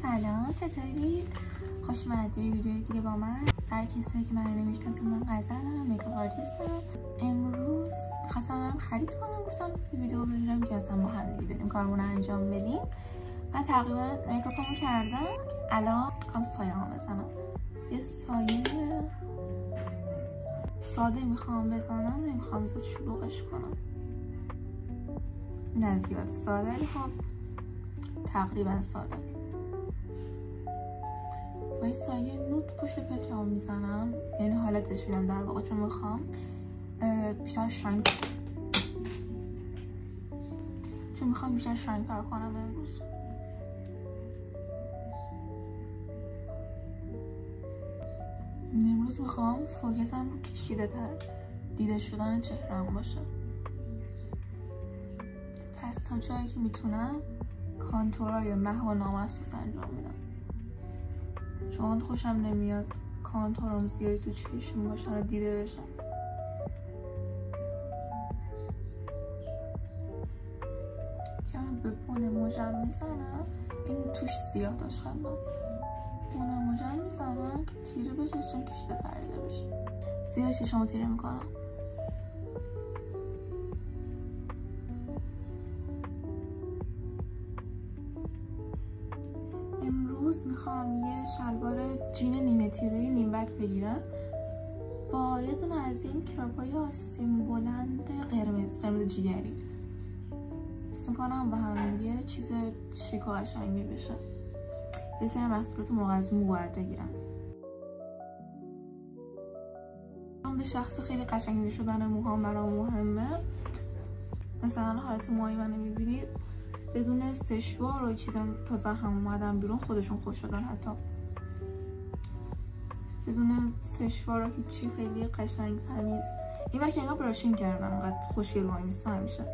سلام، چطورید؟ خوش اومدید ویدیوی دیگه با من. برای کسایی که منو نمیشناسن، من غزلم، میکاپ آرتیستم. امروز خواستم خرید کنم، گفتم ویدیو بگیرم که اصلا با هم دیگه بریم کارمون انجام بدیم. من تقریبا میکاپمو کردم، الان میخوام سایه ها بزنم. یه سایه ساده میخوام بزنم، نمیخوام زیاد شلوغش کنم، نه زیاد ساده میخوام، تقریبا ساده. با این سایه نوت پشت پلکمو میزنم، یعنی حالتش میدم در واقع، چون میخوام بیشتر شاینگ کار کنم امروز. امروز میخوام فوکسم رو کشیده تر دیده شدن چهرم باشه، پس تا جایی که میتونم کانتورهای محو و نامحسوس انجام میدم، چون خوشم نمیاد کانتورم زیادی تو چشم باشن و دیده بشن. که من به بون موجم میزنم، این توش سیاه داشت خیلی، بون موجم میزنم که تیره بشه، چون کشیده تریده بشه. زیر چشمو تیره میکنم. امروز میخوام یه شلوار جین نیمه تیره نیم بک بگیرم با یه دونه از این کراپای آستین بلند قرمز جیگری. حس میکنم با هم یه چیز شیک و قشنگی بشه. یه سری محصولات موقع از مو باید بگیرم. به شخص خیلی قشنگ شدن موهام برام مهمه. مثلا حالت موهای منو میبینید بدون سشوار و چیزم تازه هم اومدم بیرون، خودشون خوش شدن، حتی بدون سشوار و هیچی، خیلی قشنگ تمیز. این وقت که انگار براشینگ کردم، انقدر خوشگل وای میسته همیشه.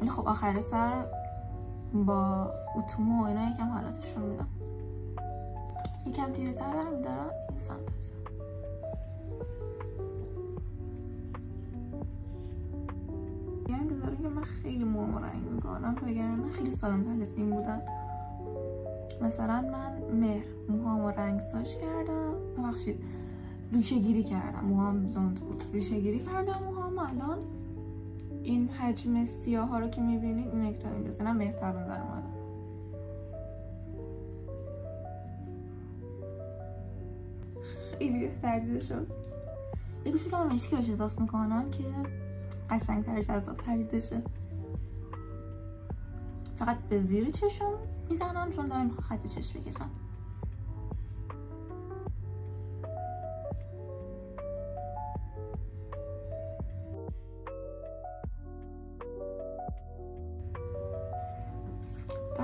ولی خب آخر سر با اتومو و اینا یکم حالتشون میدم، یکم تیره تر برمیدارم. این سمت بزن. یعنی که داره که من خیلی موامو رنگ میکنم، وگرنه خیلی سالم‌تر از این بودن. مثلا من مهر موهامو رنگ ساج کردم، ببخشید ریشه گیری کردم، موهام بلوند بود، ریشه گیری کردم موهام. الان این حجم سیاه ها رو که میبینید، این نکته این بزنم مهرترون در اومده. خیلی بهتر دیده شد. یه گوشو رو مشکی باش اضافه میکنم که قشنگ‌تر جذاب‌تر دیده شه. فقط به زیر چشم میزنم، چون دارم میخوام خط چشم بکشم. تا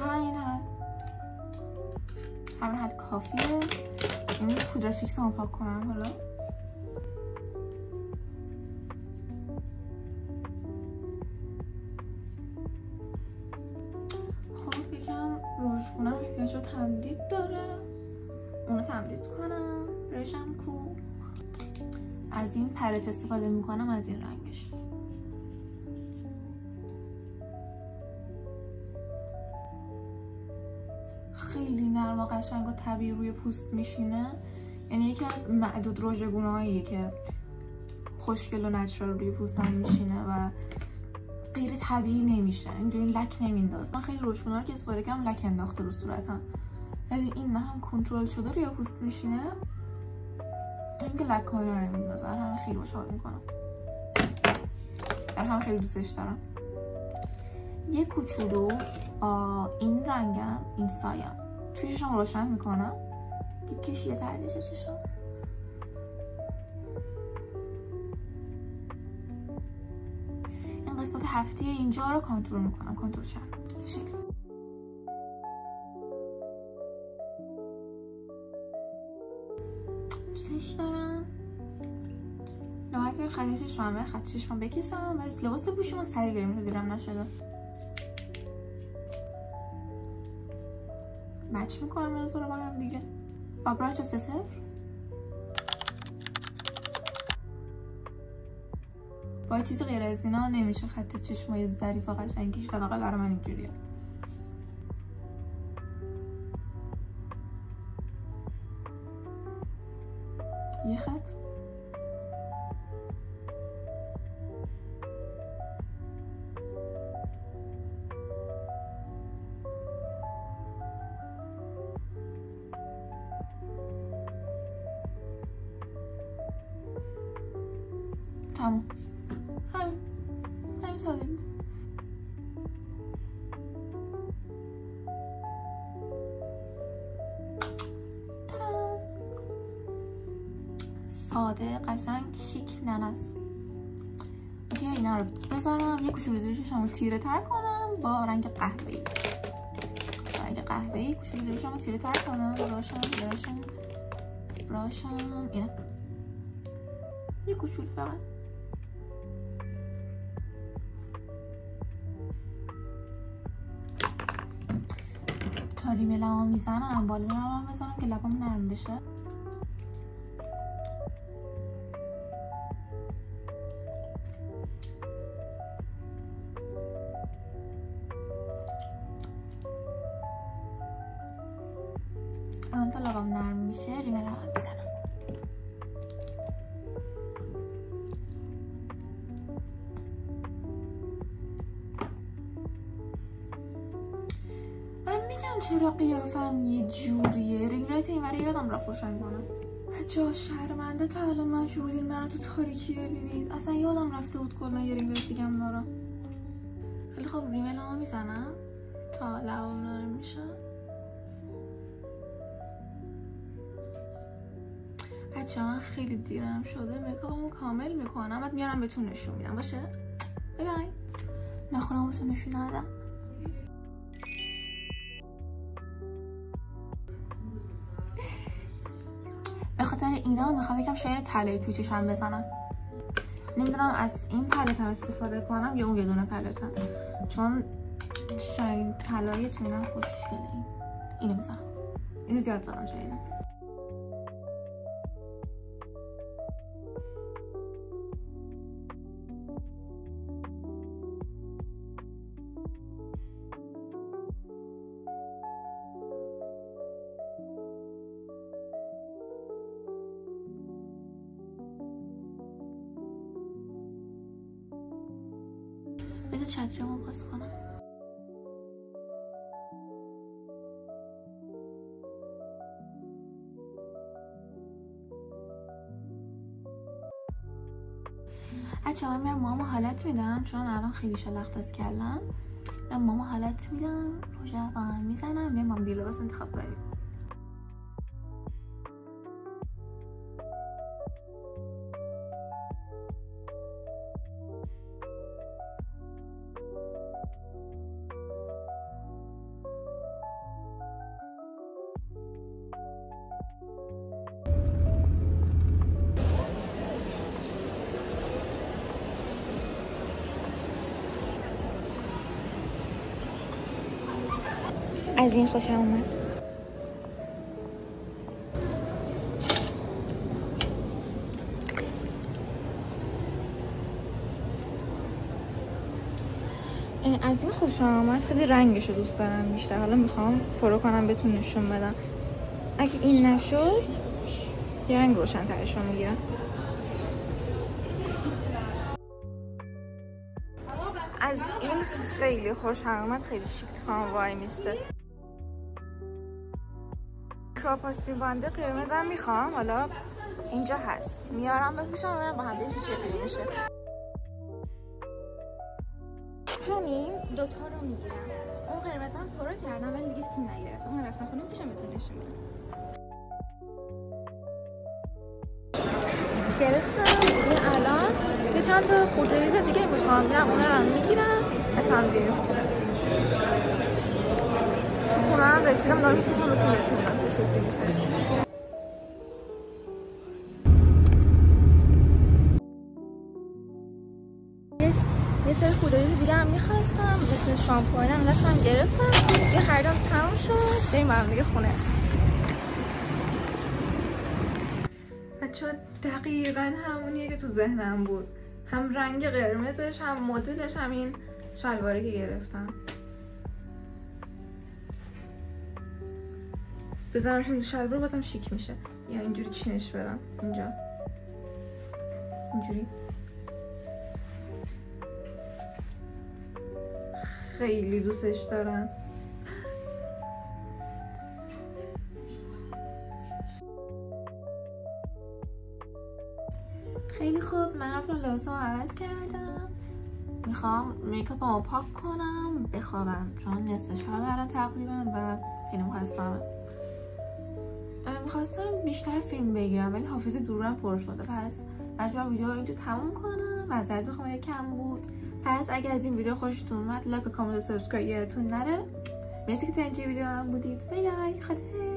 همین حد کافیه. این پودر فیکس هم پاک کنم حالا. خب یکم روژ کنم، احتیاج به تمدید داره، اونو تمدید کنم. برشم کو از این پلت استفاده میکنم، از این رنگش. خیلی نرم و قشنگ و طبیعی روی پوست میشینه. یعنی یکی از معدود رژگونهاییه که خوشگل و نچرال روی پوستم میشینه و غیر طبیعی نمیشه، اینجوری لک نمیندازه. من خیلی رژگونها رو که استفاده کردم لک انداخته رو صورتم، ولی این نه، هم کنترل شده روی پوست میشینه، این که لک کاری رو نمیندازه. همه خیلی باش حال میکنم، هم خیلی دوستش دارم. یه کوچولو این رنگم، این سایم توی چشم روشن میکنم، که کشیه تردش چشم. این قسمت هفته اینجا رو کانتور میکنم، کانتور چرم به شکل. دوستش دارم لغت خط چشمم، خط چشمم بکشم و لباس پوشم سریع بریم، دیرم نشده. مچ میکنم این رو با هم دیگه. با براش 3-0 با چیز غیر از اینا نمیشه خط چشمای ظریف و قشنگ کشیدن، واقعا برای من اینجوریه. خط. تموم. همین ساده. ساده، قشنگ، شیک، ننس. اوکی، اینا رو بذارم یه کوچولو زیر چشمو تیره تر کنم با رنگ قهوه‌ای. کوچولو زیر چشمو تیره تر کنم. براشم اینا. یه کوچولو فقط. تا ریملمو میزنم بالونم بزنم که لبام نرم بشه. تا لبام نرم میشه ریملمو میزنم. چرا قیافم یه جوریه؟ رینگ لایت این وره یادم رفت روشن کنم. جا شرمنده تا الان مجبور بودین منو تو تاریکی ببینید. اصلا یادم رفته بود کلا یه رینگ لایت دیگه هم دارم. خیلی خب ریملمو میزنم تا لبام نرم میشه. بچه‌ها من خیلی دیرم شده، میکاپمو کامل میکنم بعد میارم بهتون نشون میدم. باشه؟ بای بای. من خودم بهتون نشون ندادم. به خاطر اینا میخوام یکم شایر طلایی تو چشم بزنم. نمیدونم از این پلتم استفاده کنم یا اون یه دونه پلتم، چون شایر طلایی تو اینم خوشگله. اینو میزنم. اینو زیاد زدم شایدم. بذار چتریمو باز کنم. بچه‌ها من میرم موهامو حالت میدم چون الان خیلی شلخت از کلم. میرم موهامو حالت میدم، روژه با هم میزنم، میرم مام لباس انتخاب کنیم. از این خوشم اومد. از این خوشم اومد. خیلی رنگشو دوست دارم بیشتر. حالا میخوام پرو کنم بهتون نشون بدم. اگه این نشد یه رنگ روشن ترش رو میگیرم. از این خیلی خوشم اومد. خیلی شیک تو کام وای میسته. کراپاستین بانده قرمزم میخوام. حالا اینجا هست میارم بپوشم برم با هم دیگه شکلی میشه. همین دوتا رو میگیرم. اون قرمزم پرو کردم ولی دیگه فیلم نگرفتم. من رفتم خونه میپوشم بهتون نشون میدم. گرفتم دیگه. الان یه چند تا خورده ریز دیگه میخوام. میرم اونا رو میگیرم اصلا بیرون خونه. تو خونه هم رسیدم دارم میپوشم بهتون نشون میدم تا شکلی میشه. یه سری خودروی دیگه هم میخواستم مثل شامپو اینم رفتم گرفتم. یه خریدم تمام شد. بریم با هم دیگه خونه. بچه‌ها دقیقاً همونیه که تو ذهنم بود. هم رنگ قرمزش هم مدلش هم این شلواری که گرفتم. بزنمشون تو شلوار بازم شیک میشه. یا اینجوری چینش برم اینجا. اینجوری خیلی دوستش دارم. خیلی خوب، من رفتم لباسمو عوض کردم، میخوام میکاپمو پاک کنم بخوابم چون نصف شب الان تقریبا و خیلی میخواستم بیشتر فیلم بگیرم ولی حافظه دورم پر شده، پس بچه‌ها ویدیو رو اینجا تموم کنم. معذرت میخوام اگه کم بود. پس اگه از این ویدیو خوشتون اومد لایک و کامنت و سابسکرایب یادتون نره. مرسی که تا اینجا ویدیو هم بودید. بای بای. خداحافظ.